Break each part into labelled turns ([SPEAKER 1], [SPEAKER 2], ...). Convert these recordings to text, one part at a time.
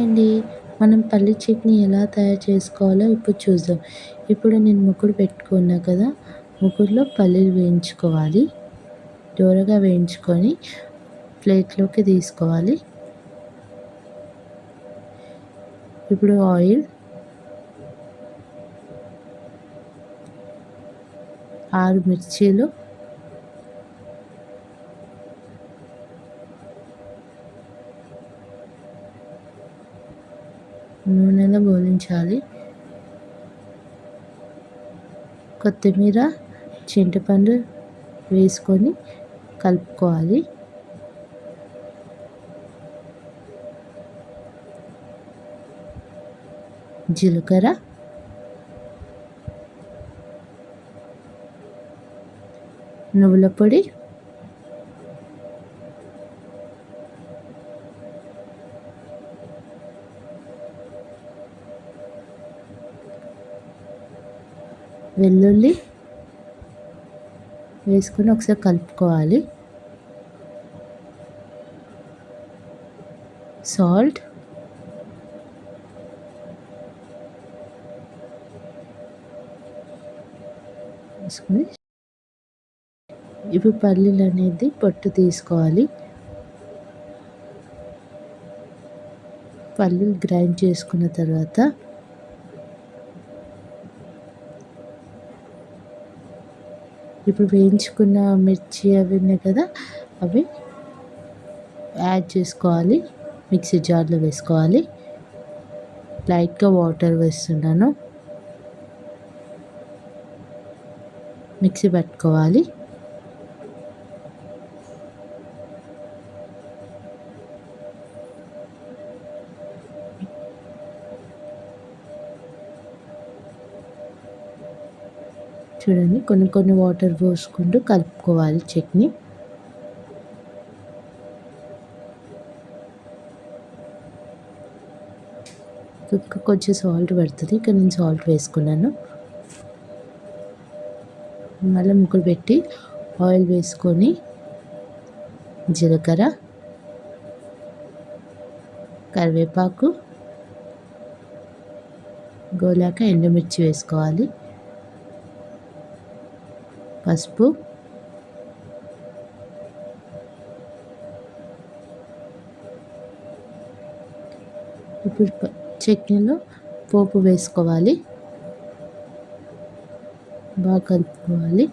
[SPEAKER 1] అండి. మనం పల్లి చట్నీ ఎలా తయారు చేసుకోవాలో ఇప్పుడు చూద్దాం. ఇప్పుడు నేను ముకుడు పెట్టుకున్నా కదా! ముకుడులో పల్లీలు వేయించుకోవాలి. దోరగా వేయించుకొని ప్లేట్‌లోకి తీసుకోవాలి. ఇప్పుడు ఆయిల్ 6 మిర్చీలు, నూనెలో గోలించాలి. కొత్తిమీర, చింతపండు వేసుకొని కలుపుకోవాలి. జీలకర్ర, నువ్వుల పొడి, వెల్లుల్లి వేసుకొని ఒకసారి కలుపుకోవాలి. సాల్ట్, వేసుకొని ఇప్పుడు పల్లీలు అనేది పొట్టు తీసుకోవాలి. పల్లీలు గ్రైండ్ చేసుకున్న తర్వాత ఇప్పుడు వేయించుకున్న మిర్చి అవి ఉన్నాయి కదా, అవి యాడ్ చేసుకోవాలి. మిక్సీ జార్లో వేసుకోవాలి. లైట్గా వాటర్ వేస్తున్నాను. మిక్సీ పట్టుకోవాలి. చూడండి, కొన్ని వాటర్ పోసుకుంటూ కలుపుకోవాలి చట్నీ. ఇంకా కొంచెం సాల్ట్ పడుతుంది. ఇక్కడ నేను సాల్ట్ వేసుకున్నాను. మళ్ళీ ముగ్గురు పెట్టి ఆయిల్ వేసుకొని జీలకర్ర, కరివేపాకు, గోలాక ఎండుమిర్చి వేసుకోవాలి. పసుపు, ఇప్పుడు చట్నీలో పోపు వేసుకోవాలి. బాగా కలుపుకోవాలి.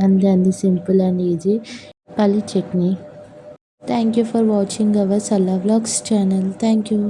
[SPEAKER 1] అంతే, సింపుల్ అండ్ ఈజీ పల్లి chutney. Thank you for watching our Salla vlogs channel. Thank you.